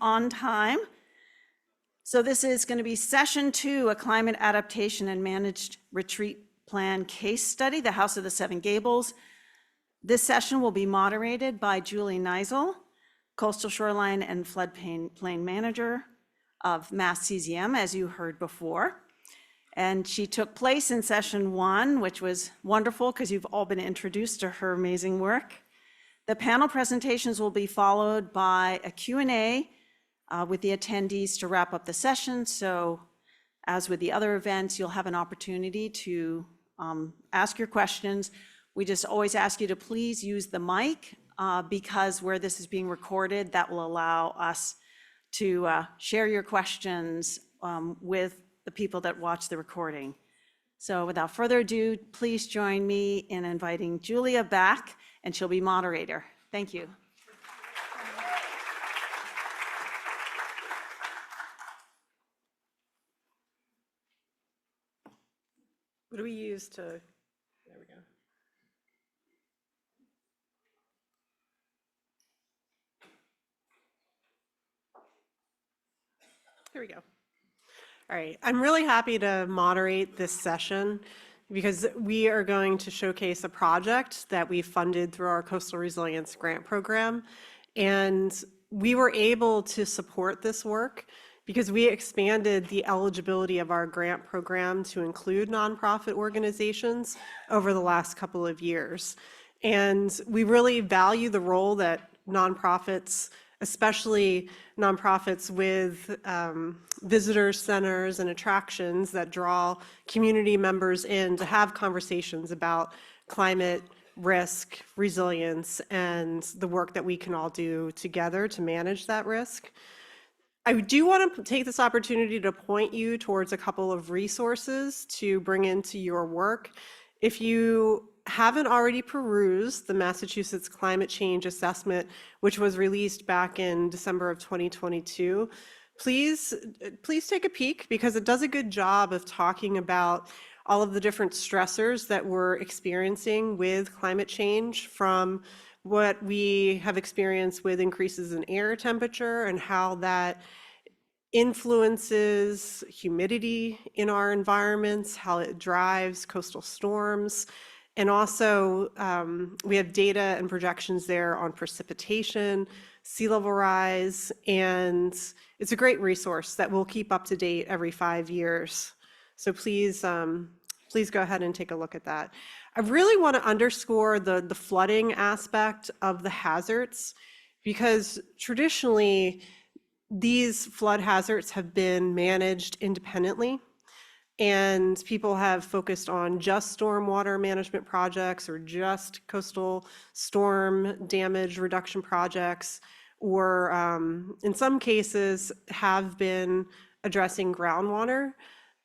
on time. So this is going to be session 2, a climate adaptation and managed retreat plan case study, the House of the Seven Gables. This session will be moderated by Julie Neisel, Coastal Shoreline and Floodplain Manager of Mass CZM, as you heard before. And she took place in session 1, which was wonderful because you've all been introduced to her amazing work. The panel presentations will be followed by a Q&A with the attendees to wrap up the session. So as with the other events, you'll have an opportunity to ask your questions. We just always ask you to please use the mic because where this is being recorded, that will allow us to share your questions with the people that watch the recording. So without further ado, please join me in inviting Julia back, and she'll be moderator. Thank you. What do we use to, there we go. There we go. All right, I'm really happy to moderate this session because we are going to showcase a project that we funded through our Coastal Resilience Grant Program. And we were able to support this work because we expanded the eligibility of our grant program to include nonprofit organizations over the last couple of years. And we really value the role that nonprofits, especially nonprofits with visitor centers and attractions that draw community members in to have conversations about climate risk, resilience, and the work that we can all do together to manage that risk. I do want to take this opportunity to point you towards a couple of resources to bring into your work. If you haven't already perused the Massachusetts Climate Change Assessment, which was released back in December of 2022, please take a peek because it does a good job of talking about all of the different stressors that we're experiencing with climate change, from what we have experienced with increases in air temperature and how that influences humidity in our environments, how it drives coastal storms. And also, we have data and projections there on precipitation, sea level rise, and it's a great resource that we'll keep up to date every 5 years. So please go ahead and take a look at that. I really want to underscore the flooding aspect of the hazards, because traditionally, these flood hazards have been managed independently. And people have focused on just stormwater management projects or just coastal storm damage reduction projects, or in some cases have been addressing groundwater.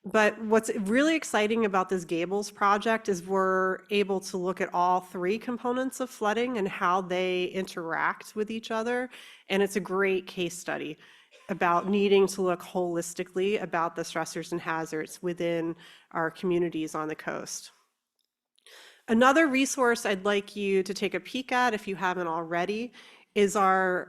But what's really exciting about this Gables project is we're able to look at all 3 components of flooding and how they interact with each other. And it's a great case study about needing to look holistically about the stressors and hazards within our communities on the coast. Another resource I'd like you to take a peek at, if you haven't already, is our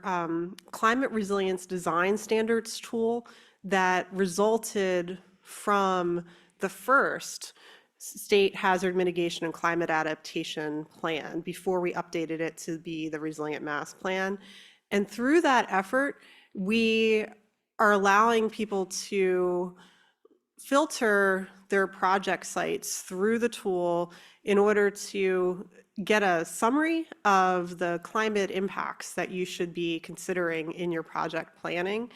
climate resilience design standards tool that resulted from the first state hazard mitigation and climate adaptation plan before we updated it to be the Resilient Mass Plan. And through that effort, we are allowing people to filter their project sites through the tool in order to get a summary of the climate impacts that you should be considering in your project planning.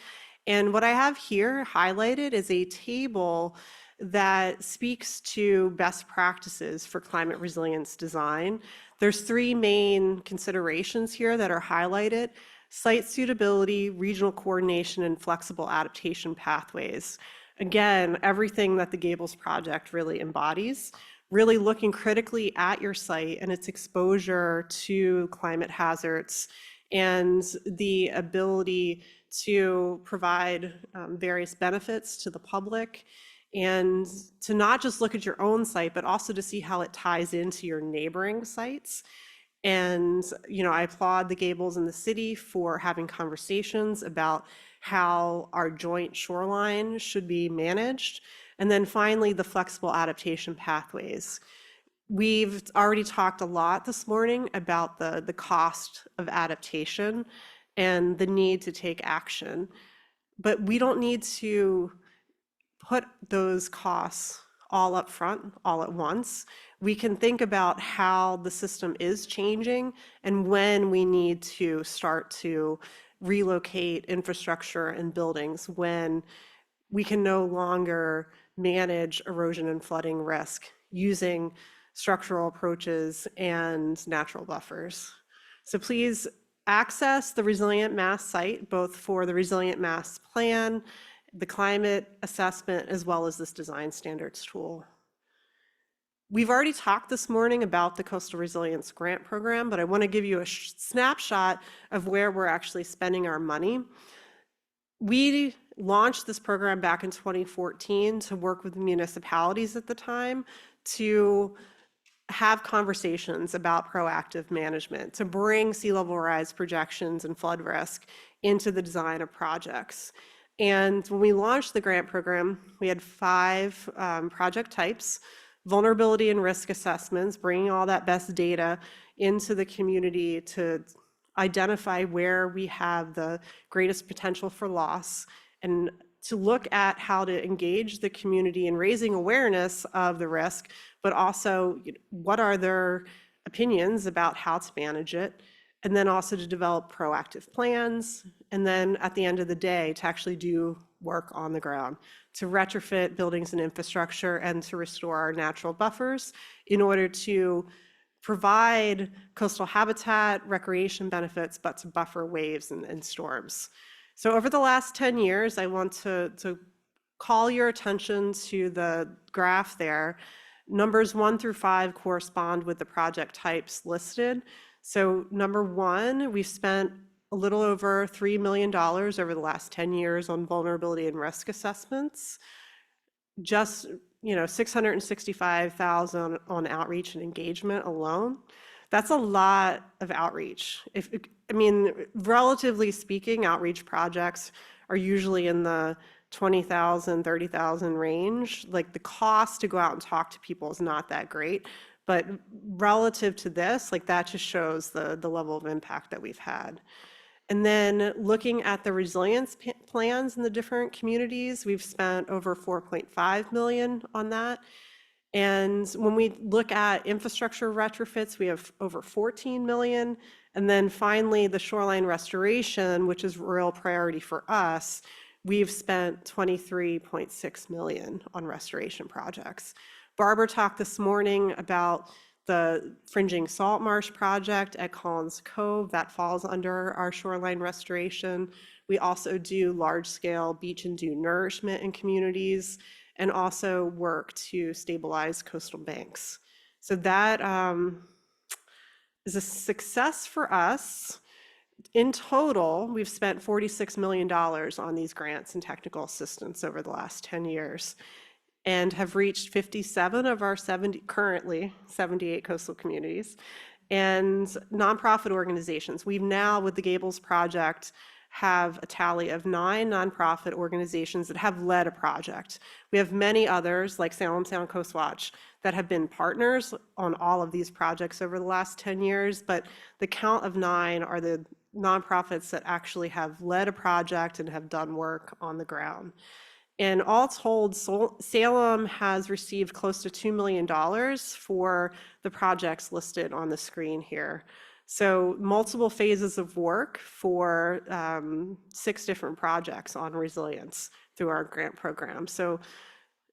And what I have here highlighted is a table that speaks to best practices for climate resilience design. There's 3 main considerations here that are highlighted: site suitability, regional coordination, and flexible adaptation pathways. Again, everything that the Gables project really embodies, really looking critically at your site and its exposure to climate hazards and the ability to provide various benefits to the public, and to not just look at your own site, but also to see how it ties into your neighboring sites. And I applaud the Gables and the city for having conversations about how our joint shoreline should be managed. And then finally, the flexible adaptation pathways. We've already talked a lot this morning about the cost of adaptation and the need to take action, but we don't need to put those costs all up front, all at once. We can think about how the system is changing and when we need to start to relocate infrastructure and buildings, when we can no longer manage erosion and flooding risk using structural approaches and natural buffers. So please access the Resilient Mass site, both for the Resilient Mass Plan, the climate assessment, as well as this design standards tool. We've already talked this morning about the Coastal Resilience Grant Program, but I want to give you a snapshot of where we're actually spending our money. We launched this program back in 2014 to work with municipalities at the time to have conversations about proactive management, to bring sea level rise projections and flood risk into the design of projects. And when we launched the grant program, we had 5 project types: vulnerability and risk assessments, bringing all that best data into the community to identify where we have the greatest potential for loss, and to look at how to engage the community in raising awareness of the risk, but also what are their opinions about how to manage it, and then also to develop proactive plans, and then at the end of the day, to actually do work on the ground, to retrofit buildings and infrastructure and to restore our natural buffers in order to provide coastal habitat, recreation benefits, but to buffer waves and storms. So over the last 10 years, I want to call your attention to the graph there. Numbers 1 through 5 correspond with the project types listed. So number 1, we've spent a little over $3 million over the last 10 years on vulnerability and risk assessments. Just, $665,000 on outreach and engagement alone. That's a lot of outreach. Relatively speaking, outreach projects are usually in the $20,000, $30,000 range. Like, the cost to go out and talk to people is not that great, but relative to this, like, that just shows the level of impact that we've had. And then looking at the resilience plans in the different communities, we've spent over $4.5 million on that. And when we look at infrastructure retrofits, we have over $14 million. And then finally, the shoreline restoration, which is a real priority for us, we've spent $23.6 million on restoration projects. Barbara talked this morning about the fringing salt marsh project at Collins Cove that falls under our shoreline restoration. We also do large-scale beach and dune nourishment in communities, and also work to stabilize coastal banks. So that is a success for us. In total, we've spent $46 million on these grants and technical assistance over the last 10 years, and have reached 57 of our currently 78 coastal communities. And nonprofit organizations, we've now, with the Gables project, have a tally of 9 nonprofit organizations that have led a project. We have many others, like Salem Sound Coast Watch, that have been partners on all of these projects over the last 10 years, but the count of 9 are the nonprofits that actually have led a project and have done work on the ground. And all told, Salem has received close to $2 million for the projects listed on the screen here. So multiple phases of work for 6 different projects on resilience through our grant program. So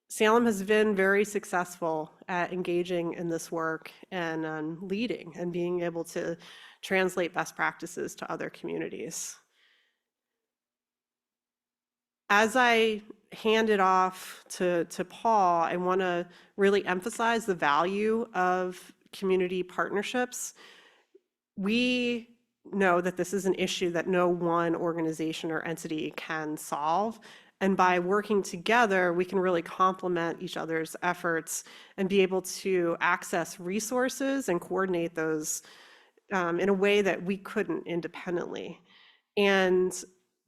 Salem has been very successful at engaging in this work and leading and being able to translate best practices to other communities. As I hand it off to Paul, I want to really emphasize the value of community partnerships. We know that this is an issue that no one organization or entity can solve. And by working together, we can really complement each other's efforts and be able to access resources and coordinate those in a way that we couldn't independently. And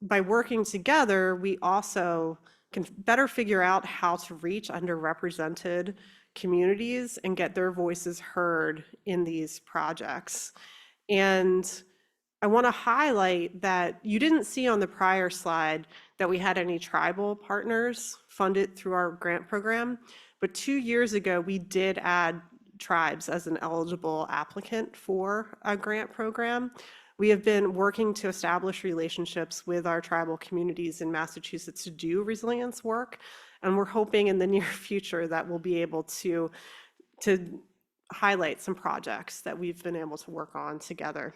by working together, we also can better figure out how to reach underrepresented communities and get their voices heard in these projects. And I want to highlight that you didn't see on the prior slide that we had any tribal partners funded through our grant program, but 2 years ago, we did add tribes as an eligible applicant for a grant program. We have been working to establish relationships with our tribal communities in Massachusetts to do resilience work, and we're hoping in the near future that we'll be able to highlight some projects that we've been able to work on together.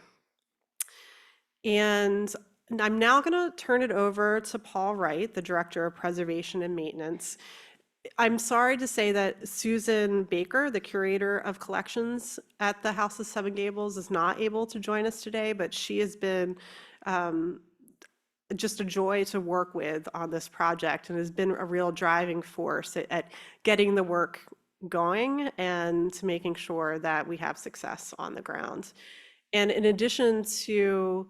And I'm now going to turn it over to Paul Wright, the Director of Preservation and Maintenance. I'm sorry to say that Susan Baker, the Curator of Collections at the House of Seven Gables, is not able to join us today, but she has been just a joy to work with on this project and has been a real driving force at getting the work going and making sure that we have success on the ground. And in addition to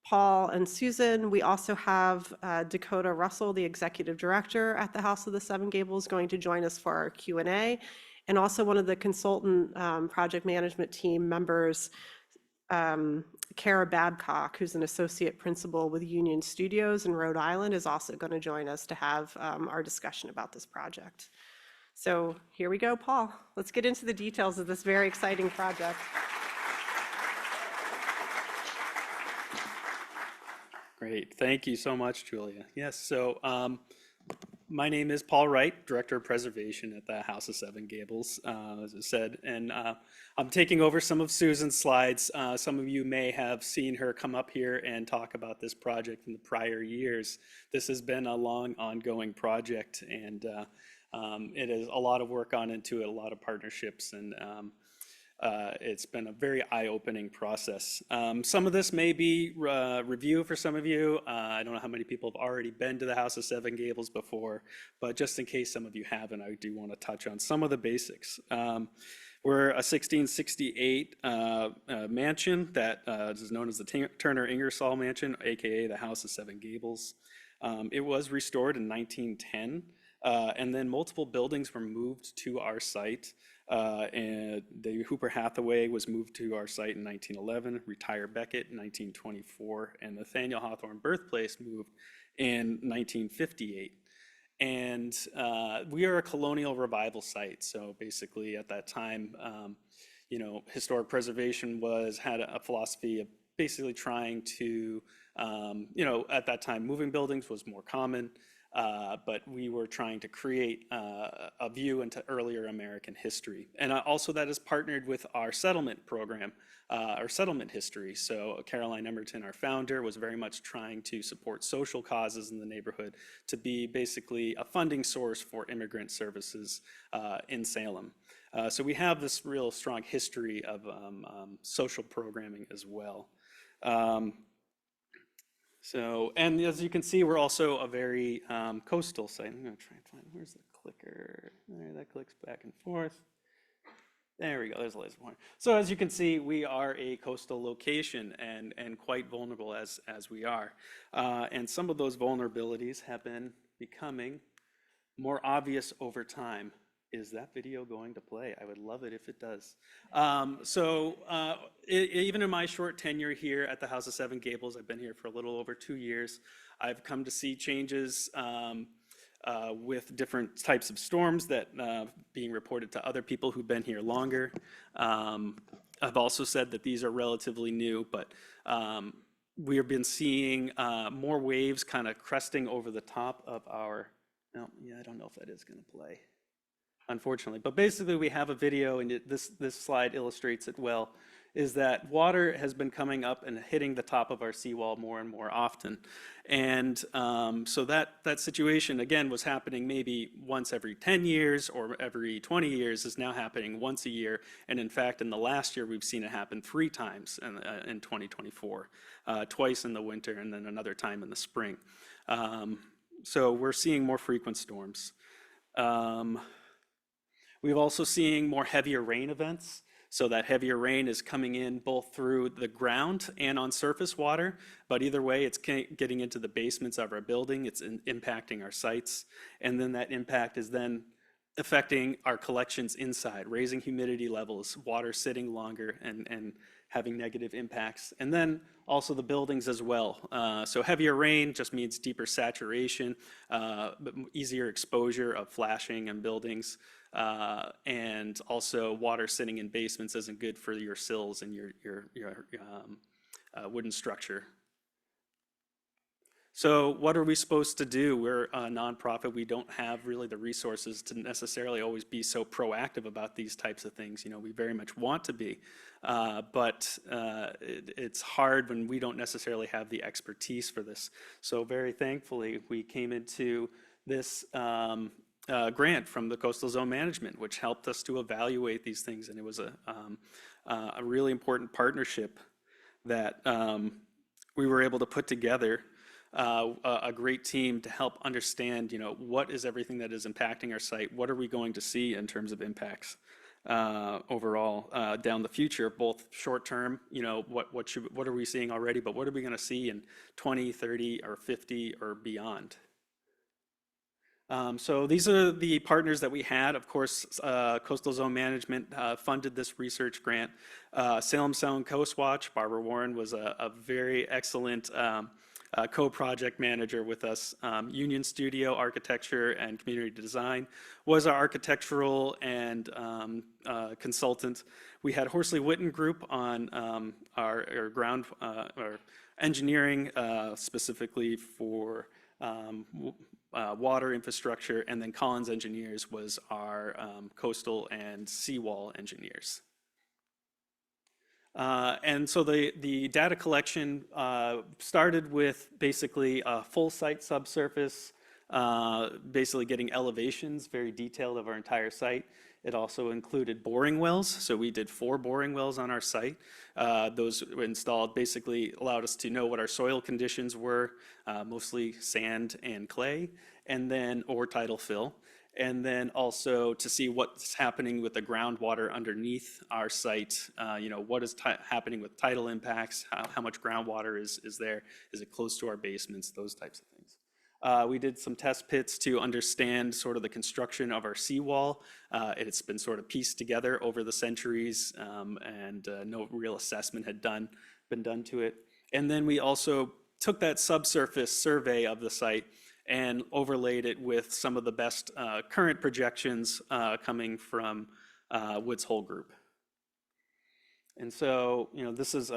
Paul and Susan, we also have Dakota Russell, the Executive Director at the House of the Seven Gables, going to join us for our Q&A, and also one of the consultant project management team members, Kara Babcock, who's an associate principal with Union Studios in Rhode Island, is also going to join us to have our discussion about this project. So here we go, Paul. Let's get into the details of this very exciting project. Great. Thank you so much, Julia. Yes, so my name is Paul Wright, Director of Preservation at the House of Seven Gables, as I said, and I'm taking over some of Susan's slides. Some of you may have seen her come up here and talk about this project in the prior years. This has been a long, ongoing project, and it is a lot of work gone into it, a lot of partnerships, and it's been a very eye-opening process. Some of this may be review for some of you. I don't know how many people have already been to the House of Seven Gables before, but just in case some of you haven't, I do want to touch on some of the basics. We're a 1668 mansion that is known as the Turner Ingersoll Mansion, aka the House of Seven Gables. It was restored in 1910, and then multiple buildings were moved to our site. And the Hooper Hathaway was moved to our site in 1911, Retire Beckett in 1924, and Nathaniel Hawthorne Birthplace moved in 1958. And we are a colonial revival site, so basically at that time, you know, historic preservation had a philosophy of basically trying to, you know, at that time moving buildings was more common. But we were trying to create a view into earlier American history. And also that is partnered with our settlement program, our settlement history. So Caroline Emerton, our founder, was very much trying to support social causes in the neighborhood to be basically a funding source for immigrant services in Salem. So we have this real strong history of social programming as well. So, and as you can see, we're also a very coastal site. I'm going to try and find, where's the clicker? There, that clicks back and forth. There we go, there's a laser pointer. So as you can see, we are a coastal location and quite vulnerable as we are. And some of those vulnerabilities have been becoming more obvious over time. Is that video going to play? I would love it if it does. Even in my short tenure here at the House of Seven Gables, I've been here for a little over 2 years. I've come to see changes with different types of storms that being reported to other people who've been here longer. I've also said that these are relatively new, but we have been seeing more waves kind of cresting over the top of our, I don't know if that is going to play, unfortunately. But basically we have a video, and this slide illustrates it well, is that water has been coming up and hitting the top of our seawall more and more often. And so that situation, again, was happening maybe once every 10 years or every 20 years, is now happening once a year. And in fact, in the last year, we've seen it happen 3 times in 2024, twice in the winter and then another time in the spring. So we're seeing more frequent storms. We've also seeing more heavier rain events. So that heavier rain is coming in both through the ground and on surface water, but either way, it's getting into the basements of our building, it's impacting our sites, and then that impact is then affecting our collections inside, raising humidity levels, water sitting longer and having negative impacts. And then also the buildings as well. So heavier rain just means deeper saturation, easier exposure of flashing and buildings. And also water sitting in basements isn't good for your sills and your wooden structure. So what are we supposed to do? We're a nonprofit. We don't have really the resources to necessarily always be so proactive about these types of things. You know, we very much want to be, but it's hard when we don't necessarily have the expertise for this. So very thankfully, we came into this grant from the Coastal Zone Management, which helped us to evaluate these things. And it was a really important partnership that we were able to put together a great team to help understand, you know, what is everything that is impacting our site? What are we going to see in terms of impacts overall down the future, both short term, you know, what are we seeing already, but what are we going to see in 20, 30, or 50 or beyond? So these are the partners that we had. Of course, Coastal Zone Management funded this research grant. Salem Sound Coast Watch, Barbara Warren was a very excellent co-project manager with us. Union Studio Architecture and Community Design was our architectural and consultant. We had Horsley Witten Group on our ground, our engineering, specifically for water infrastructure, and then Collins Engineers was our coastal and seawall engineers. And so the data collection started with basically a full site subsurface, basically getting elevations, very detailed of our entire site. It also included boring wells. So we did 4 boring wells on our site. Those were installed basically allowed us to know what our soil conditions were, mostly sand and clay, and then or tidal fill. And then also to see what's happening with the groundwater underneath our site. You know, what is happening with tidal impacts, how much groundwater is there, is it close to our basements, those types of things. We did some test pits to understand sort of the construction of our seawall. It's been sort of pieced together over the centuries, and no real assessment had been done to it. And then we also took that subsurface survey of the site and overlaid it with some of the best current projections coming from Woods Hole Group. And so, you know, this is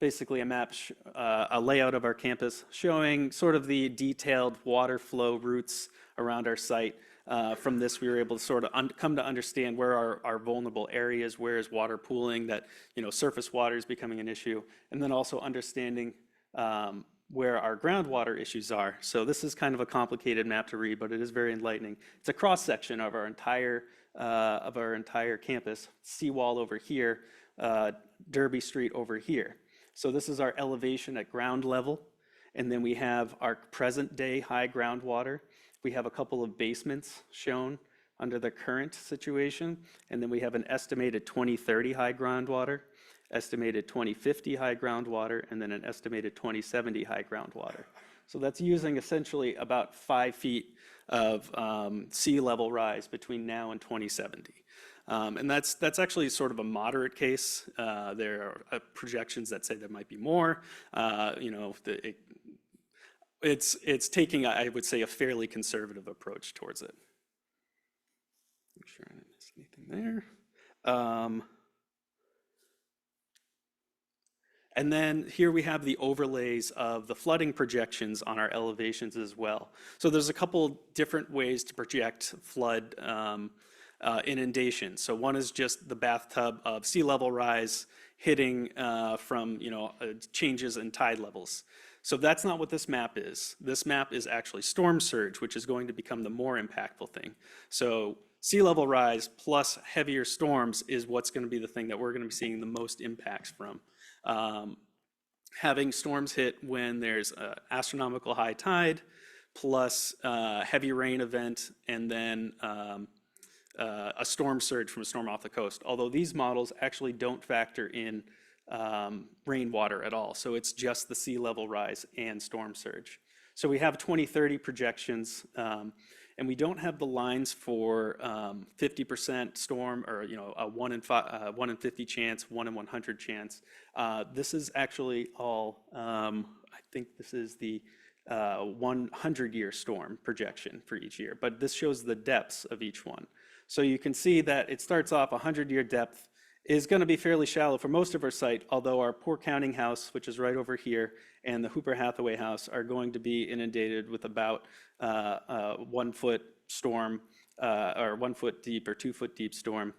basically a map, a layout of our campus showing sort of the detailed water flow routes around our site. From this, we were able to sort of come to understand where our vulnerable areas, where is water pooling, that, you know, surface water is becoming an issue, and then also understanding where our groundwater issues are. So this is kind of a complicated map to read, but it is very enlightening. It's a cross section of our entire campus. Seawall over here, Derby Street over here. So this is our elevation at ground level, and then we have our present day high groundwater. We have a couple of basements shown under the current situation, and then we have an estimated 2030 high groundwater, estimated 2050 high groundwater, and then an estimated 2070 high groundwater. So that's using essentially about 5 feet of sea level rise between now and 2070. And that's actually sort of a moderate case. There are projections that say there might be more. You know, it's taking, I would say, a fairly conservative approach towards it. Make sure I didn't miss anything there. And then here we have the overlays of the flooding projections on our elevations as well. So there's a couple different ways to project flood inundation. So one is just the bathtub of sea level rise hitting from, you know, changes in tide levels. So that's not what this map is. This map is actually storm surge, which is going to become the more impactful thing. So sea level rise plus heavier storms is what's going to be the thing that we're going to be seeing the most impacts from. Having storms hit when there's astronomical high tide plus heavy rain event, and then a storm surge from a storm off the coast. Although these models actually don't factor in rainwater at all. So it's just the sea level rise and storm surge. So we have 2030 projections, and we don't have the lines for 50% storm, or a 1 in 50 chance, 1 in 100 chance. This is actually all. I think this is the 100-year storm projection for each year, but this shows the depths of each one. So you can see that it starts off 100-year depth is going to be fairly shallow for most of our site, although our Poor Counting house, which is right over here, and the Hooper Hathaway house are going to be inundated with about 1 foot storm, or 1 foot deep or 2 foot deep storm.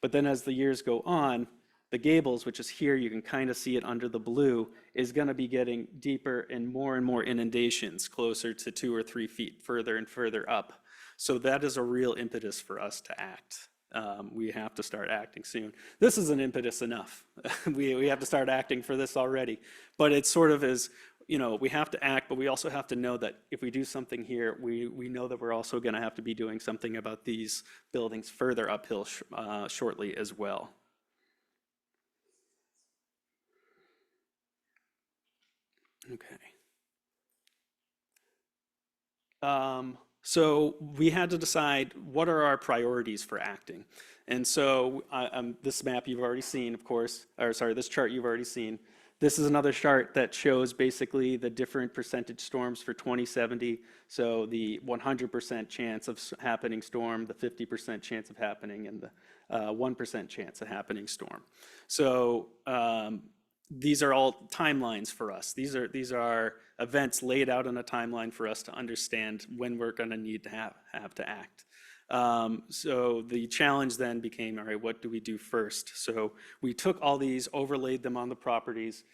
But then as the years go on, the Gables, which is here, you can kind of see it under the blue, is going to be getting deeper and more inundations, closer to 2 or 3 feet further and further up. So that is a real impetus for us to act. We have to start acting soon. This is an impetus enough. we have to start acting for this already. But it sort of is, we have to act, but we also have to know that if we do something here, we know that we're also going to have to be doing something about these buildings further uphill shortly as well. Okay. So we had to decide what are our priorities for acting. And so this map you've already seen, of course, or sorry, this chart you've already seen. This is another chart that shows basically the different percentage storms for 2070. So the 100% chance of happening storm, the 50% chance of happening, and the 1% chance of happening storm. So these are all timelines for us. These are events laid out on a timeline for us to understand when we're going to need to have to act. So the challenge then became, all right, what do we do first? So we took all these, overlaid them on the properties,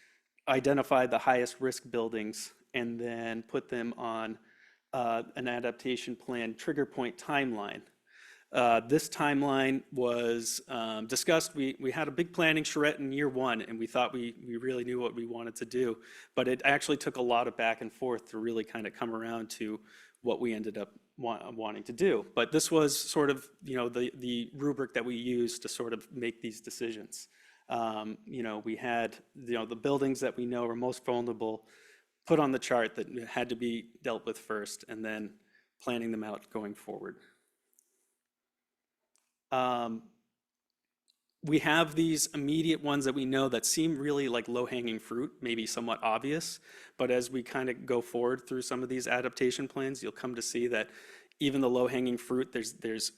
identified the highest risk buildings, and then put them on an adaptation plan trigger point timeline. This timeline was discussed. We had a big planning charrette in year 1, and we thought we really knew what we wanted to do, but it actually took a lot of back and forth to really kind of come around to what we ended up wanting to do. But this was sort of the rubric that we used to sort of make these decisions. We had the buildings that we know are most vulnerable put on the chart that had to be dealt with first, and then planning them out going forward. We have these immediate ones that we know that seem really like low-hanging fruit, maybe somewhat obvious, but as we kind of go forward through some of these adaptation plans, you'll come to see that even the low-hanging fruit, there's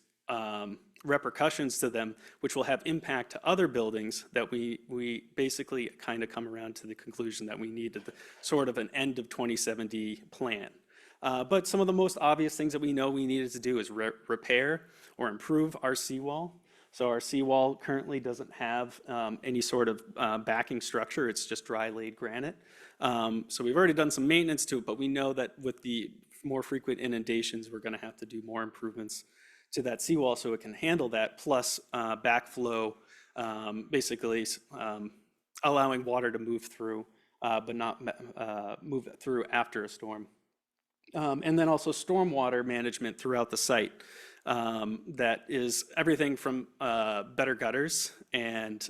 repercussions to them, which will have impact to other buildings that we basically kind of come around to the conclusion that we need sort of an end of 2070 plan. But some of the most obvious things that we know we needed to do is repair or improve our seawall. So our seawall currently doesn't have any sort of backing structure. It's just dry laid granite. So we've already done some maintenance to it, but we know that with the more frequent inundations, we're going to have to do more improvements to that seawall so it can handle that, plus backflow, basically allowing water to move through, but not move through after a storm. And then also stormwater management throughout the site. That is everything from better gutters and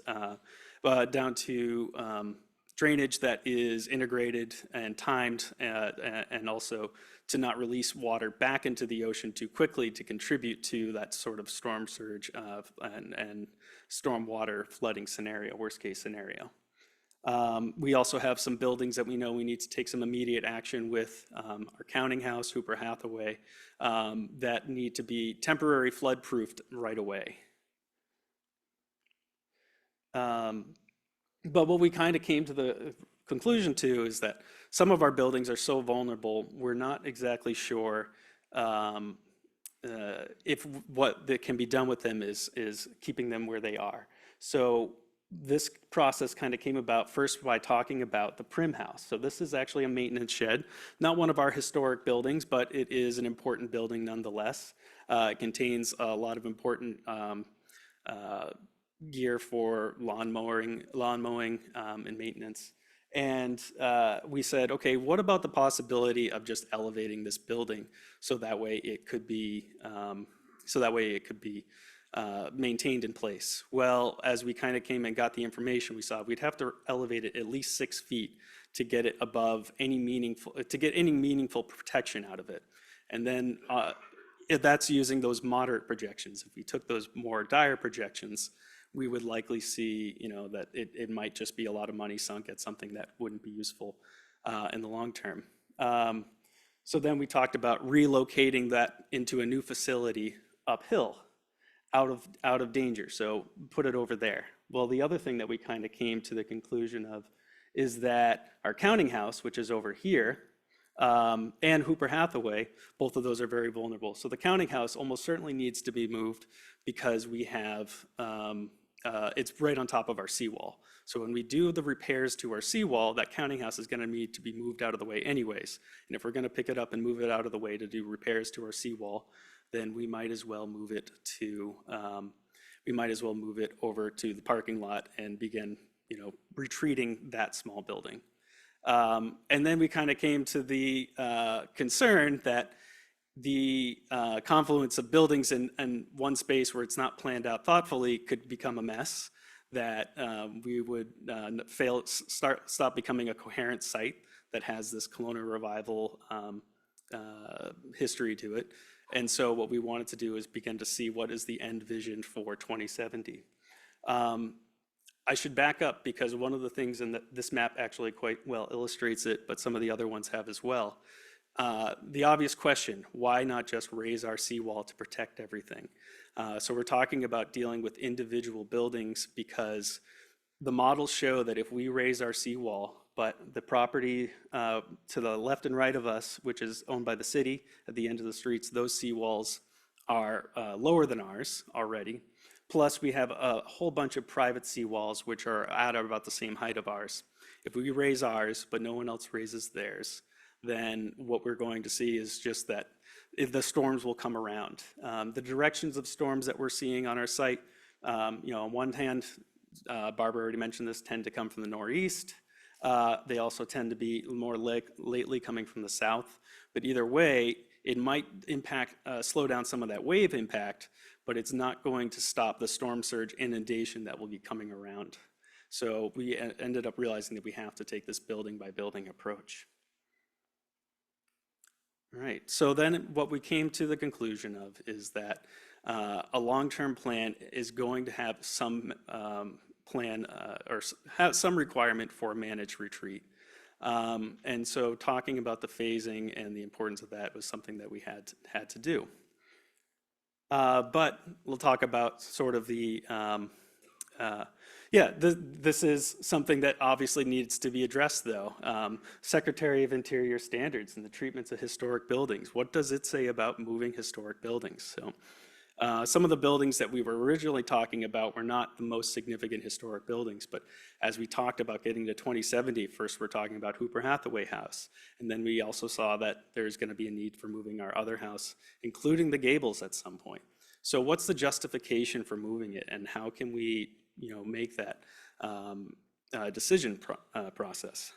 down to drainage that is integrated and timed, and also to not release water back into the ocean too quickly to contribute to that sort of storm surge and stormwater flooding scenario, worst case scenario. We also have some buildings that we know we need to take some immediate action with, our counting house, Hooper Hathaway, that need to be temporary flood proofed right away. But what we kind of came to the conclusion to is that some of our buildings are so vulnerable, we're not exactly sure if what that can be done with them is keeping them where they are. So this process kind of came about first by talking about the Prim House. So this is actually a maintenance shed, not one of our historic buildings, but it is an important building nonetheless. It contains a lot of important gear for lawn mowing and maintenance. And we said, okay, what about the possibility of just elevating this building so that way it could be maintained in place. Well, as we kind of came and got the information, we saw we'd have to elevate it at least 6 feet to get it above any meaningful protection out of it. And then if that's using those moderate projections. If we took those more dire projections, we would likely see, that it might just be a lot of money sunk at something that wouldn't be useful in the long term. So then we talked about relocating that into a new facility uphill, out of danger. So put it over there. Well, the other thing that we kind of came to the conclusion of is that our counting house, which is over here, and Hooper Hathaway, both of those are very vulnerable. So the counting house almost certainly needs to be moved because we have, it's right on top of our seawall. So when we do the repairs to our seawall, that counting house is going to need to be moved out of the way anyways. And if we're going to pick it up and move it out of the way to do repairs to our seawall, then we might as well move it over to the parking lot and begin, retreating that small building. And then we kind of came to the concern that the confluence of buildings in one space where it's not planned out thoughtfully could become a mess, that we would stop becoming a coherent site that has this colonial revival history to it. And so what we wanted to do is begin to see what is the end vision for 2070. I should back up because one of the things in this map actually quite well illustrates it, but some of the other ones have as well. The obvious question, why not just raise our seawall to protect everything? So we're talking about dealing with individual buildings because the models show that if we raise our seawall, but the property to the left and right of us, which is owned by the city at the end of the streets, those seawalls are lower than ours already. Plus, we have a whole bunch of private seawalls, which are at about the same height of ours. If we raise ours, but no one else raises theirs, then what we're going to see is just that the storms will come around. The directions of storms that we're seeing on our site, on one hand, Barbara already mentioned this, tend to come from the northeast. They also tend to be more lately coming from the south. But either way, it might slow down some of that wave impact, but it's not going to stop the storm surge inundation that will be coming around. So we ended up realizing that we have to take this building by building approach. All right, so then what we came to the conclusion of is that a long-term plan is going to have some plan or have some requirement for a managed retreat. And so talking about the phasing and the importance of that was something that we had to do. But we'll talk about sort of the, this is something that obviously needs to be addressed though. Secretary of Interior standards and the treatments of historic buildings. What does it say about moving historic buildings? So some of the buildings that we were originally talking about were not the most significant historic buildings, but as we talked about getting to 2070, first we're talking about Hooper Hathaway House, and then we also saw that there's going to be a need for moving our other house, including the Gables at some point. So what's the justification for moving it, and how can we, make that decision process?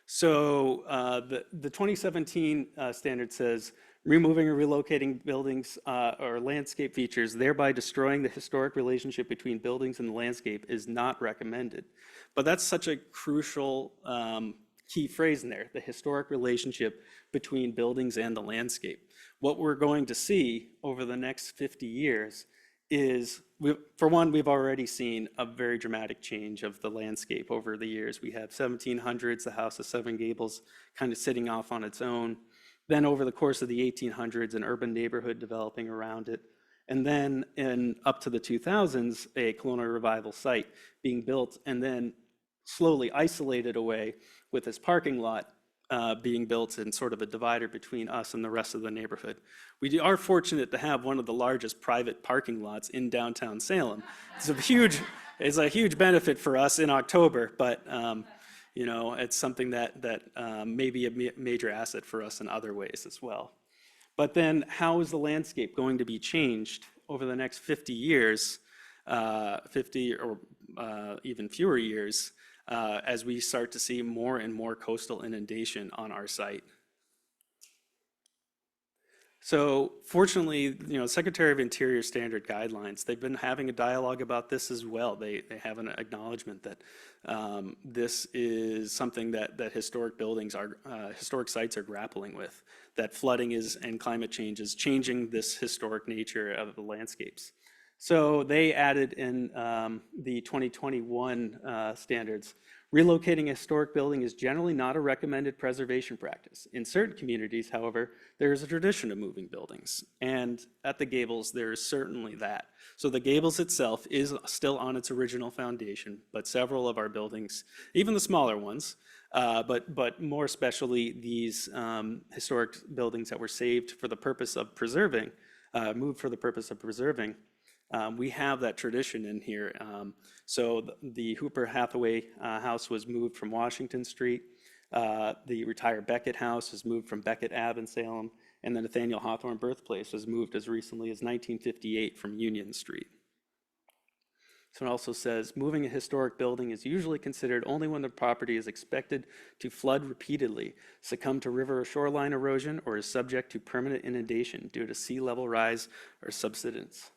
So the 2017 standard says, removing or relocating buildings or landscape features, thereby destroying the historic relationship between buildings and the landscape is not recommended. But that's such a crucial key phrase in there, the historic relationship between buildings and the landscape. What we're going to see over the next 50 years is, for one, we've already seen a very dramatic change of the landscape over the years. We have 1700s, the House of Seven Gables kind of sitting off on its own. Then over the course of the 1800s, an urban neighborhood developing around it. And then up to the 2000s, a colonial revival site being built and then slowly isolated away with this parking lot being built in sort of a divider between us and the rest of the neighborhood. We are fortunate to have one of the largest private parking lots in downtown Salem. It's a huge benefit for us in October, but it's something that may be a major asset for us in other ways as well. But then how is the landscape going to be changed over the next 50 years, 50 or even fewer years, as we start to see more and more coastal inundation on our site? So fortunately, Secretary of Interior standard guidelines, they've been having a dialogue about this as well. They have an acknowledgement that this is something that historic buildings are, historic sites are grappling with, that flooding is and climate change is changing this historic nature of the landscapes. So they added in the 2021 standards, relocating a historic building is generally not a recommended preservation practice. In certain communities, however, there is a tradition of moving buildings. And at the Gables, there is certainly that. So the Gables itself is still on its original foundation, but several of our buildings, even the smaller ones, but more especially these historic buildings that were saved for the purpose of preserving, moved for the purpose of preserving, we have that tradition in here. So the Hooper Hathaway house was moved from Washington Street. The retired Beckett house was moved from Beckett Ave in Salem. And the Nathaniel Hawthorne birthplace was moved as recently as 1958 from Union Street. So it also says, moving a historic building is usually considered only when the property is expected to flood repeatedly, succumb to river or shoreline erosion, or is subject to permanent inundation due to sea level rise or subsidence.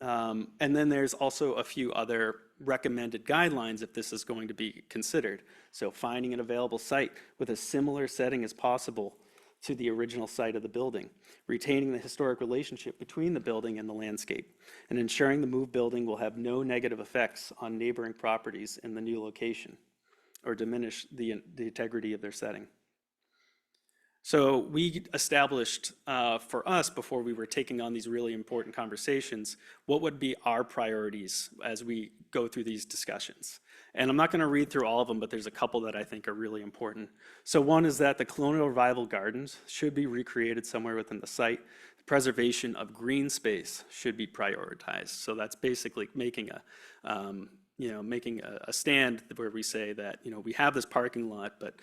And then there's also a few other recommended guidelines if this is going to be considered. So finding an available site with a similar setting as possible to the original site of the building, retaining the historic relationship between the building and the landscape, and ensuring the moved building will have no negative effects on neighboring properties in the new location or diminish the integrity of their setting. So we established for us, before we were taking on these really important conversations, what would be our priorities as we go through these discussions. And I'm not going to read through all of them, but there's a couple that I think are really important. So one is that the Colonial Revival Gardens should be recreated somewhere within the site. The preservation of green space should be prioritized. So that's basically making a stand where we say that, we have this parking lot, but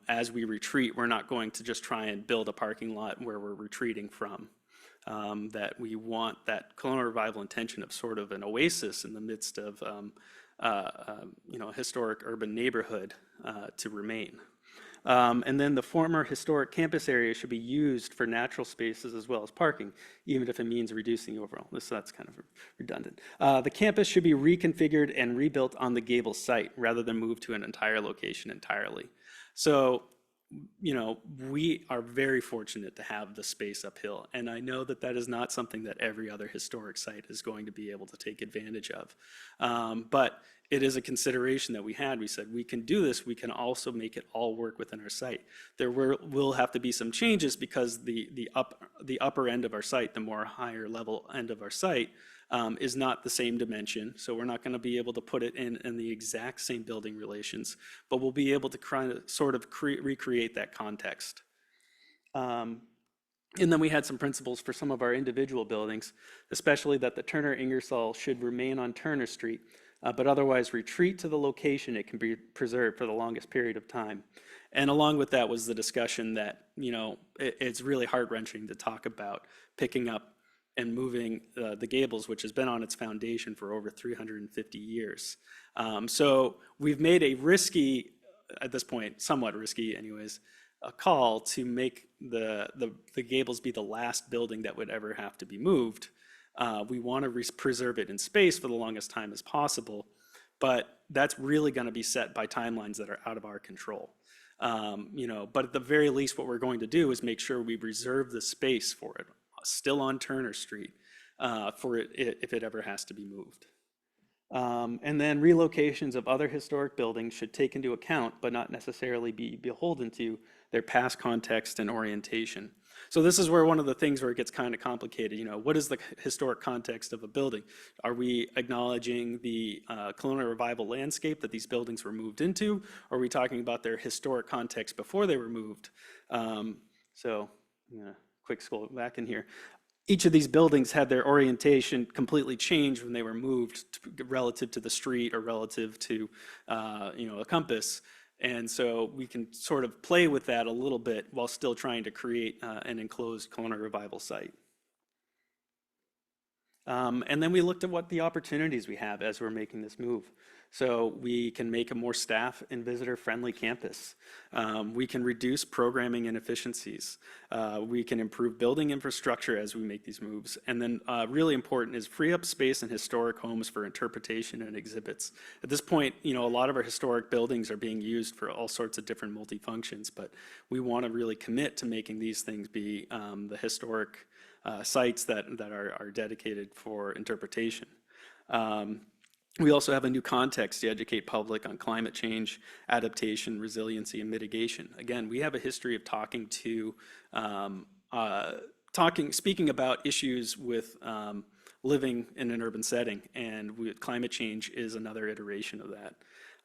as we retreat, we're not going to just try and build a parking lot where we're retreating from. That we want that Colonial Revival intention of sort of an oasis in the midst of, a historic urban neighborhood to remain. And then the former historic campus area should be used for natural spaces as well as parking, even if it means reducing the overall. That's kind of redundant. The campus should be reconfigured and rebuilt on the Gables site rather than moved to an entire location entirely. So, we are very fortunate to have the space uphill. And I know that that is not something that every other historic site is going to be able to take advantage of. But it is a consideration that we had. We said, we can do this. We can also make it all work within our site. There will have to be some changes because the upper end of our site, the more higher level end of our site, is not the same dimension. So we're not going to be able to put it in the exact same building relations, but we'll be able to recreate that context. And then we had some principles for some of our individual buildings, especially that the Turner Ingersoll should remain on Turner Street, but otherwise retreat to the location it can be preserved for the longest period of time. And along with that was the discussion that, it's really heart-wrenching to talk about picking up and moving the Gables, which has been on its foundation for over 350 years. So we've made a risky, at this point, somewhat risky anyways, a call to make the Gables be the last building that would ever have to be moved. We want to preserve it in space for the longest time as possible, but that's really going to be set by timelines that are out of our control. But at the very least, what we're going to do is make sure we reserve the space for it, still on Turner Street, for it if it ever has to be moved. And then relocations of other historic buildings should take into account, but not necessarily be beholden to, their past context and orientation. So this is where one of the things where it gets kind of complicated. What is the historic context of a building? Are we acknowledging the Colonial Revival landscape that these buildings were moved into? Or are we talking about their historic context before they were moved? So I'm gonna quick scroll back in here. Each of these buildings had their orientation completely changed when they were moved relative to the street or relative to a compass. And so we can sort of play with that a little bit while still trying to create an enclosed Colonial Revival site. And then we looked at what the opportunities we have as we're making this move. So we can make a more staff and visitor-friendly campus. We can reduce programming inefficiencies. We can improve building infrastructure as we make these moves. And then really important is free up space in historic homes for interpretation and exhibits. At this point, a lot of our historic buildings are being used for all sorts of different multifunctions, but we want to really commit to making these things be the historic sites that are dedicated for interpretation. We also have a new context to educate public on climate change, adaptation, resiliency, and mitigation. Again, we have a history of speaking about issues with living in an urban setting, and climate change is another iteration of that.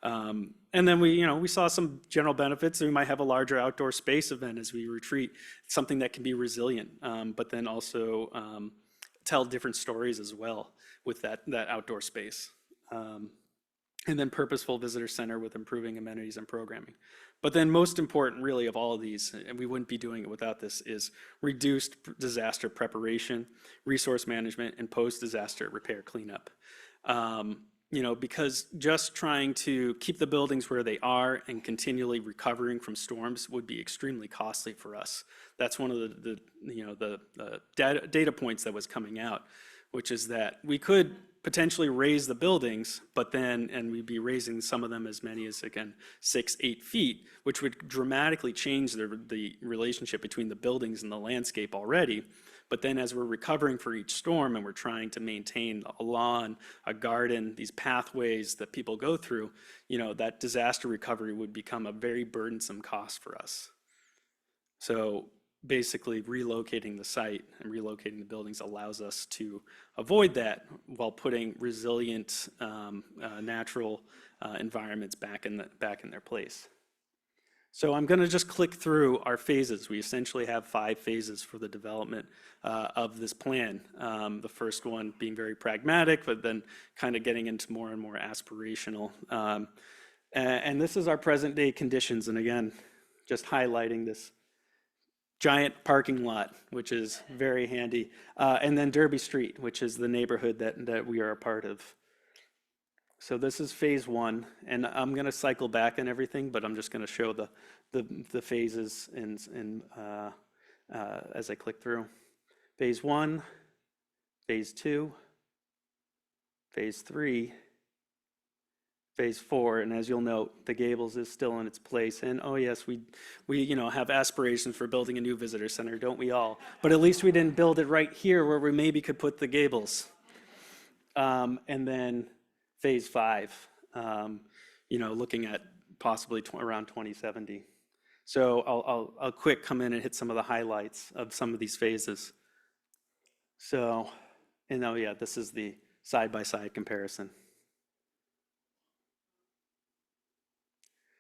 And then we saw some general benefits. We might have a larger outdoor space event as we retreat, something that can be resilient, but then also tell different stories as well with that outdoor space. And then purposeful visitor center with improving amenities and programming. But then most important really of all of these, and we wouldn't be doing it without this, is reduced disaster preparation, resource management, and post-disaster repair cleanup. Because just trying to keep the buildings where they are and continually recovering from storms would be extremely costly for us. That's one of the data points that was coming out, which is that we could potentially raise the buildings, and we'd be raising some of them as many as, again, 6-8 feet, which would dramatically change the relationship between the buildings and the landscape already. But then as we're recovering for each storm and we're trying to maintain a lawn, a garden, these pathways that people go through, that disaster recovery would become a very burdensome cost for us. So basically relocating the site and relocating the buildings allows us to avoid that while putting resilient natural environments back in their place. So I'm going to just click through our phases. We essentially have 5 phases for the development of this plan. The first one being very pragmatic, but then kind of getting into more and more aspirational. And this is our present day conditions. And again, just highlighting this giant parking lot, which is very handy. And then Derby Street, which is the neighborhood that we are a part of. So this is phase 1, and I'm going to cycle back and everything, but I'm just going to show the phases as I click through. Phase 1, phase 2, phase 3, phase 4, and as you'll note, the Gables is still in its place. And oh yes, we have aspirations for building a new visitor center, don't we all? But at least we didn't build it right here where we maybe could put the Gables. And then phase 5, looking at possibly around 2070. So I'll quick come in and hit some of the highlights of some of these phases. So, and oh yeah, this is the side-by-side comparison.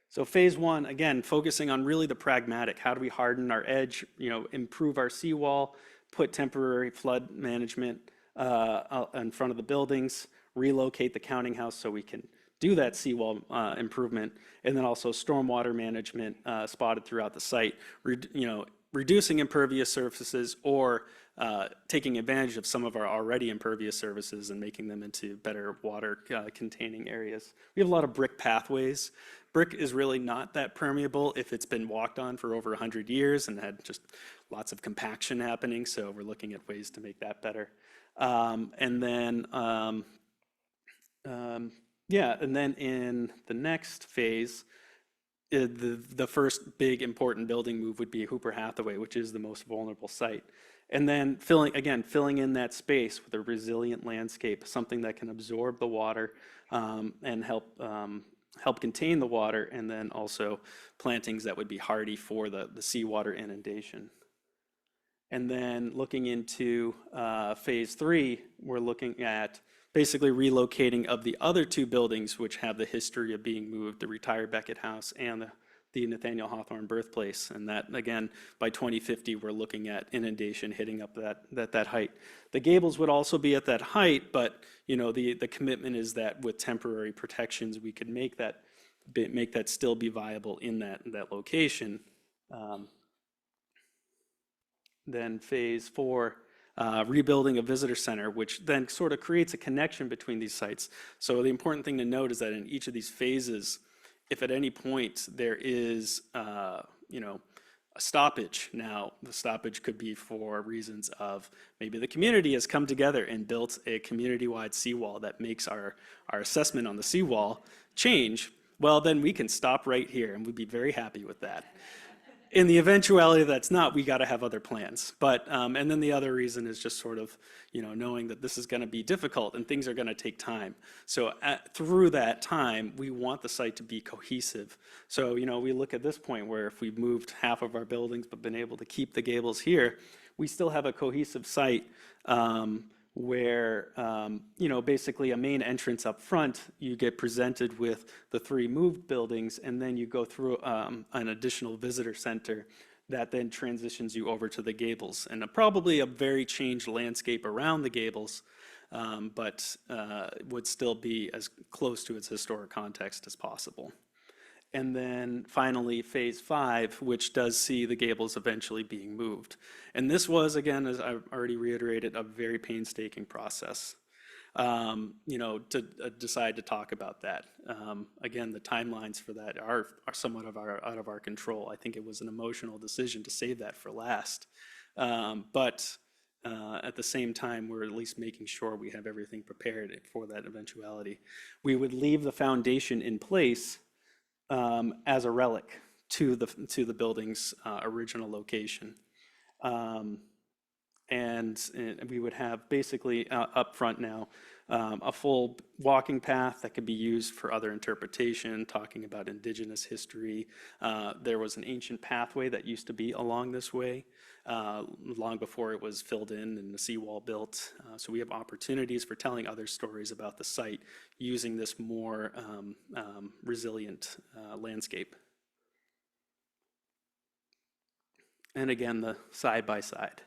So phase 1, again, focusing on really the pragmatic. How do we harden our edge, improve our seawall, put temporary flood management in front of the buildings, relocate the counting house so we can do that seawall improvement, and then also stormwater management spotted throughout the site, reducing impervious surfaces or taking advantage of some of our already impervious surfaces and making them into better water containing areas. We have a lot of brick pathways. Brick is really not that permeable if it's been walked on for over 100 years and had just lots of compaction happening, so we're looking at ways to make that better. And then in the next phase, the first big important building move would be Hooper Hathaway, which is the most vulnerable site. And then filling in that space with a resilient landscape, something that can absorb the water and help contain the water, and then also plantings that would be hardy for the seawater inundation. And then looking into phase 3, we're looking at basically relocating of the other 2 buildings which have the history of being moved, the retired Beckett House and the Nathaniel Hawthorne birthplace. And that, again, by 2050, we're looking at inundation hitting up that height. The Gables would also be at that height, but the commitment is that with temporary protections, we could make that still be viable in that location. Then phase 4, rebuilding a visitor center, which then sort of creates a connection between these sites. So the important thing to note is that in each of these phases, if at any point there is, a stoppage. Now, the stoppage could be for reasons of maybe the community has come together and built a community-wide seawall that makes our assessment on the seawall change. Well, then we can stop right here and we'd be very happy with that. In the eventuality that's not, we got to have other plans. But, and then the other reason is just sort of, knowing that this is going to be difficult and things are going to take time. So through that time, we want the site to be cohesive. So, we look at this point where if we've moved half of our buildings but been able to keep the gables here, we still have a cohesive site where, basically a main entrance up front, you get presented with the 3 moved buildings, and then you go through an additional visitor center that then transitions you over to the gables. And probably a very changed landscape around the gables, but would still be as close to its historic context as possible. And then finally, phase 5, which does see the gables eventually being moved. And this was, again, as I've already reiterated, a very painstaking process, to decide to talk about that. Again, the timelines for that are somewhat out of our control. I think it was an emotional decision to save that for last. But at the same time, we're at least making sure we have everything prepared for that eventuality. We would leave the foundation in place as a relic to the building's original location. And we would have basically up front now a full walking path that could be used for other interpretation, talking about indigenous history. There was an ancient pathway that used to be along this way long before it was filled in and the seawall built. So we have opportunities for telling other stories about the site using this more resilient landscape. And again, the side-by-side.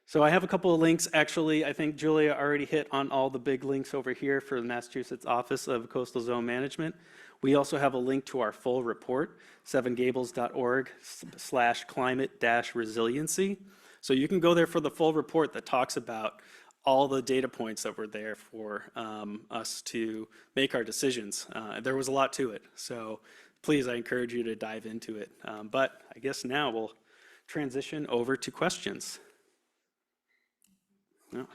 So I have a couple of links. Actually, I think Julia already hit on all the big links over here for the Massachusetts Office of Coastal Zone Management. We also have a link to our full report, sevengables.org/climate-resiliency. So you can go there for the full report that talks about all the data points that were there for us to make our decisions. There was a lot to it. So please, I encourage you to dive into it. But I guess now we'll transition over to questions. No.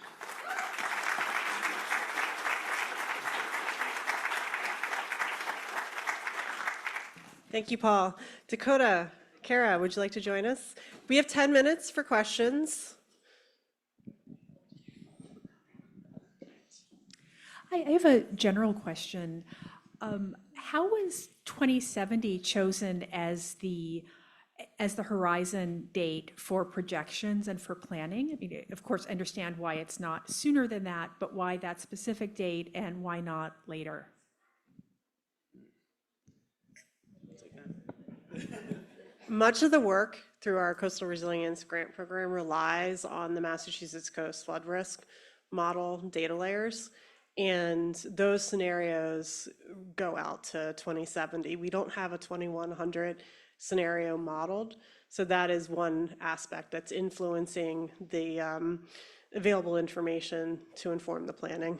Thank you, Paul. Dakota, Kara, would you like to join us? We have 10 minutes for questions. Hi, I have a general question. How was 2070 chosen as the horizon date for projections and for planning? I mean, of course, I understand why it's not sooner than that, but why that specific date and why not later? Much of the work through our Coastal Resilience Grant Program relies on the Massachusetts Coast Flood Risk Model data layers. And those scenarios go out to 2070. We don't have a 2100 scenario modeled. So that is one aspect that's influencing the available information to inform the planning.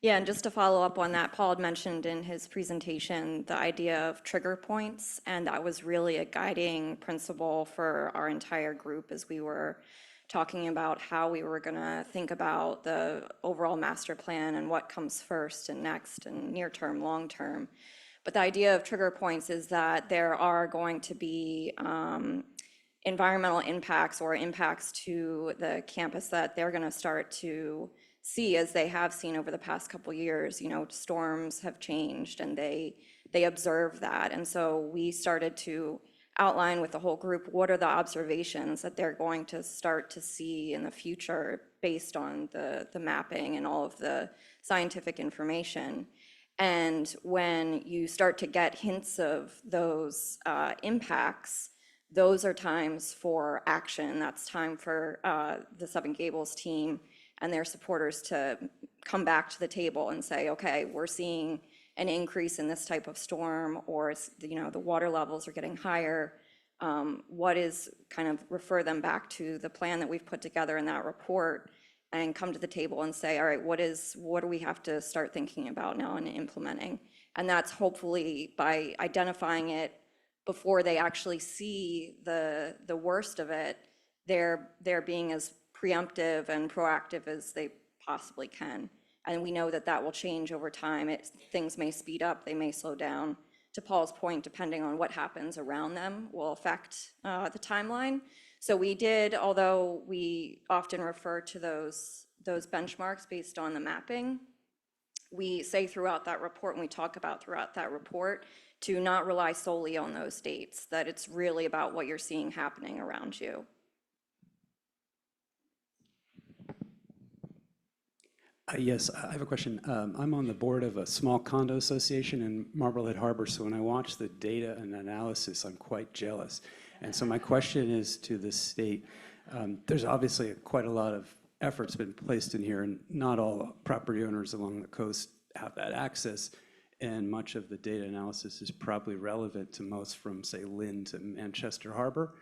Yeah, and just to follow up on that, Paul had mentioned in his presentation the idea of trigger points, and that was really a guiding principle for our entire group as we were talking about how we were going to think about the overall master plan and what comes first and next and near term, long term. But the idea of trigger points is that there are going to be environmental impacts or impacts to the campus that they're going to start to see, as they have seen over the past couple years. Storms have changed and they observe that. And so we started to outline with the whole group what are the observations that they're going to start to see in the future based on the mapping and all of the scientific information. And when you start to get hints of those impacts, those are times for action. That's time for the Seven Gables team and their supporters to come back to the table and say, okay, we're seeing an increase in this type of storm, or the water levels are getting higher. what is, kind of refer them back to the plan that we've put together in that report and come to the table and say, all right, what do we have to start thinking about now and implementing? And that's hopefully by identifying it before they actually see the worst of it, they're being as preemptive and proactive as they possibly can. And we know that that will change over time. Things may speed up, they may slow down. To Paul's point, depending on what happens around them will affect the timeline. So we did, although we often refer to those benchmarks based on the mapping, we say throughout that report, and we talk about throughout that report, to not rely solely on those dates, that it's really about what you're seeing happening around you. Yes, I have a question. I'm on the board of a small condo association in Marblehead Harbor, so when I watch the data and analysis, I'm quite jealous. And so my question is to the state. There's obviously quite a lot of effort's been placed in here, and not all property owners along the coast have that access. And much of the data analysis is probably relevant to most from, say, Lynn to Manchester Harbor.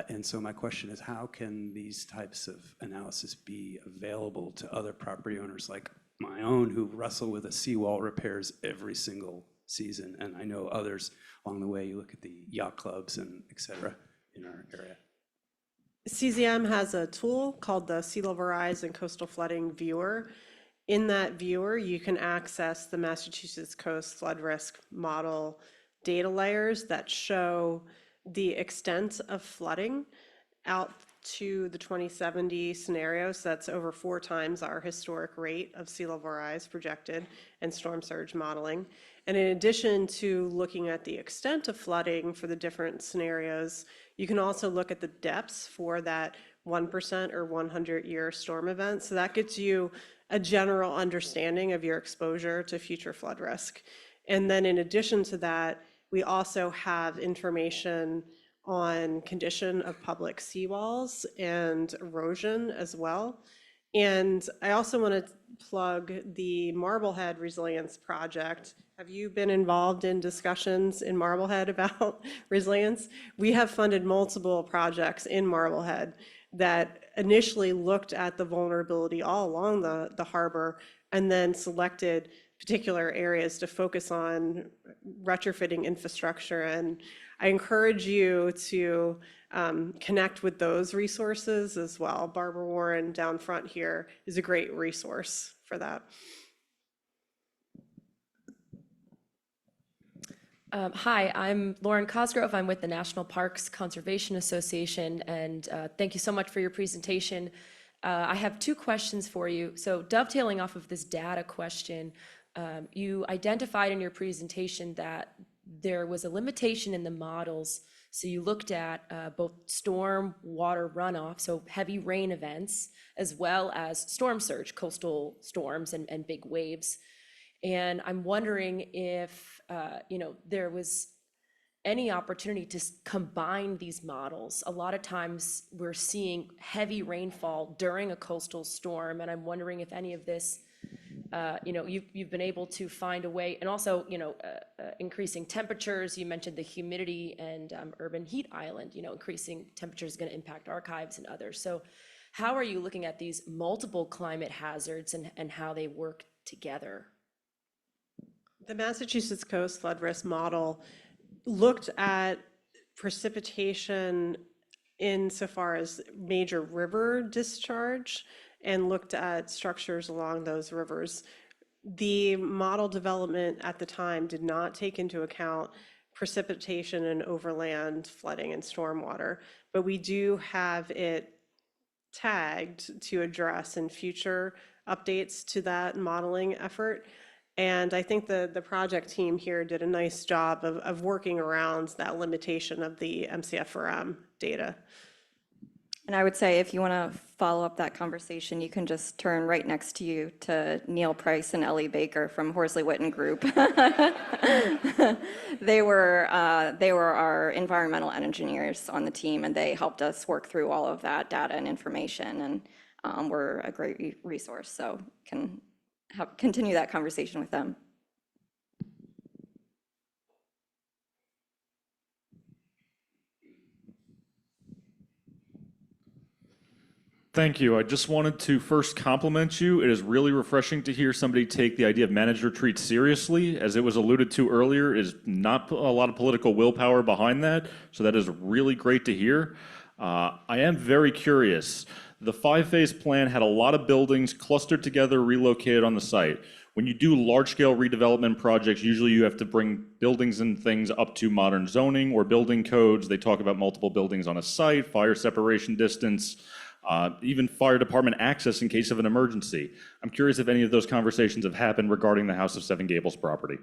And so my question is, how can these types of analysis be available to other property owners like my own who wrestle with a seawall repairs every single season? And I know others along the way, you look at the yacht clubs and et cetera in our area. CZM has a tool called the Sea Level Rise and Coastal Flooding Viewer. In that viewer, you can access the Massachusetts Coast Flood Risk Model data layers that show the extent of flooding out to the 2070 scenario. So that's over 4 times our historic rate of sea level rise projected and storm surge modeling. And in addition to looking at the extent of flooding for the different scenarios, you can also look at the depths for that 1% or 100-year storm event. So that gets you a general understanding of your exposure to future flood risk. And then in addition to that, we also have information on condition of public seawalls and erosion as well. And I also want to plug the Marblehead Resilience Project. Have you been involved in discussions in Marblehead about resilience? We have funded multiple projects in Marblehead that initially looked at the vulnerability all along the harbor and then selected particular areas to focus on retrofitting infrastructure. And I encourage you to connect with those resources as well. Barbara Warren down front here is a great resource for that. Hi, I'm Lauren Cosgrove. I'm with the National Parks Conservation Association, and thank you so much for your presentation. I have 2 questions for you. So dovetailing off of this data question, you identified in your presentation that there was a limitation in the models. So you looked at both storm water runoff, so heavy rain events, as well as storm surge, coastal storms and big waves. And I'm wondering if there was any opportunity to combine these models. A lot of times we're seeing heavy rainfall during a coastal storm, and I'm wondering if any of this, you've been able to find a way, and also, increasing temperatures. You mentioned the humidity and urban heat island. Increasing temperatures is going to impact archives and others. So, how are you looking at these multiple climate hazards and how they work together? The Massachusetts Coast Flood Risk Model looked at precipitation insofar as major river discharge and looked at structures along those rivers. The model development at the time did not take into account precipitation and overland flooding and stormwater, but we do have it tagged to address in future updates to that modeling effort. And I think the project team here did a nice job of working around that limitation of the MCFRM data. And I would say if you want to follow up that conversation, you can just turn right next to you to Neil Price and Ellie Baker from Horsley Witten Group. They were our environmental engineers on the team, and they helped us work through all of that data and information, and were a great resource. So can continue that conversation with them. Thank you. I just wanted to first compliment you. It is really refreshing to hear somebody take the idea of managed retreat seriously. As it was alluded to earlier, is not a lot of political willpower behind that, so that is really great to hear. I am very curious. The 5-phase plan had a lot of buildings clustered together, relocated on the site. When you do large-scale redevelopment projects, usually you have to bring buildings and things up to modern zoning or building codes. They talk about multiple buildings on a site, fire separation distance, even fire department access in case of an emergency. I'm curious if any of those conversations have happened regarding the House of Seven Gables property.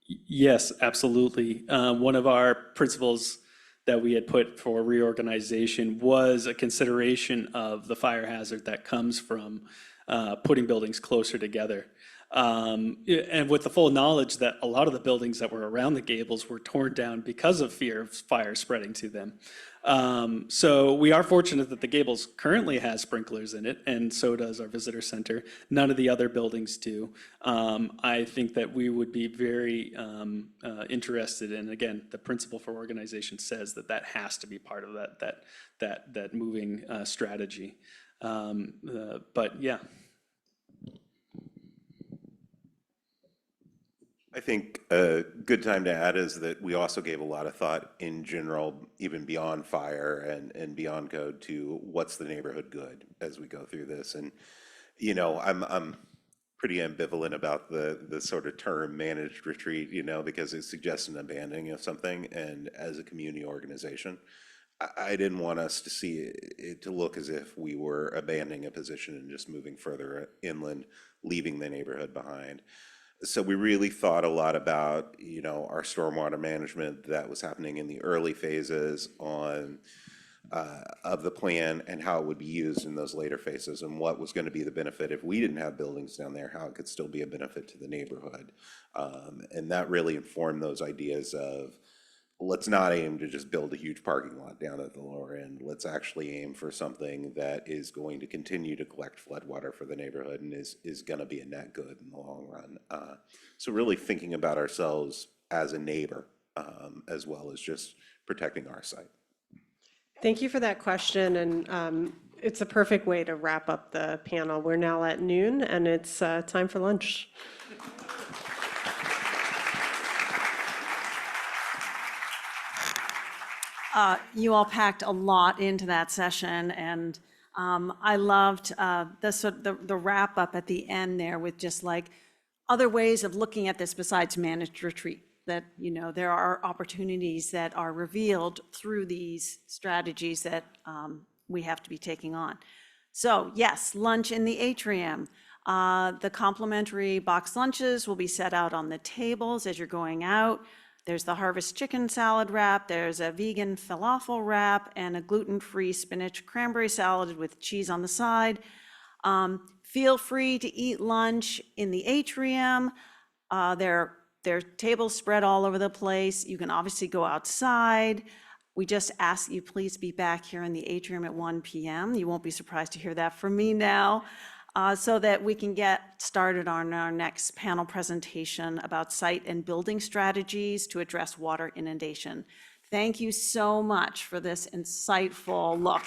Yes, absolutely. One of our principles that we had put for reorganization was a consideration of the fire hazard that comes from putting buildings closer together. And with the full knowledge that a lot of the buildings that were around the Gables were torn down because of fear of fire spreading to them. So we are fortunate that the Gables currently has sprinklers in it, and so does our visitor center. None of the other buildings do. I think that we would be very interested in, again, the principle for organization says that that has to be part of that moving strategy. But yeah. I think a good time to add is that we also gave a lot of thought in general, even beyond fire and beyond code, to what's the neighborhood good as we go through this. And, you know, I'm pretty ambivalent about the sort of term managed retreat, you know, because it suggests an abandoning of something. And as a community organization, I didn't want us to see it to look as if we were abandoning a position and just moving further inland, leaving the neighborhood behind. So we really thought a lot about, you know, our stormwater management that was happening in the early phases of the plan and how it would be used in those later phases and what was going to be the benefit if we didn't have buildings down there, how it could still be a benefit to the neighborhood. And that really informed those ideas of, let's not aim to just build a huge parking lot down at the lower end. Let's actually aim for something that is going to continue to collect floodwater for the neighborhood and is going to be a net good in the long run. So really thinking about ourselves as a neighbor, as well as just protecting our site. Thank you for that question, and it's a perfect way to wrap up the panel. We're now at noon, and it's time for lunch. You all packed a lot into that session, and I loved the wrap up at the end there with just like other ways of looking at this besides managed retreat. That, you know, there are opportunities that are revealed through these strategies that we have to be taking on. So yes, lunch in the atrium. The complimentary box lunches will be set out on the tables as you're going out. There's the harvest chicken salad wrap, there's a vegan falafel wrap, and a gluten-free spinach cranberry salad with cheese on the side. Feel free to eat lunch in the atrium. There are tables spread all over the place. You can obviously go outside. We just ask you please be back here in the atrium at 1 p.m. You won't be surprised to hear that from me now. So that we can get started on our next panel presentation about site and building strategies to address water inundation. Thank you so much for this insightful look.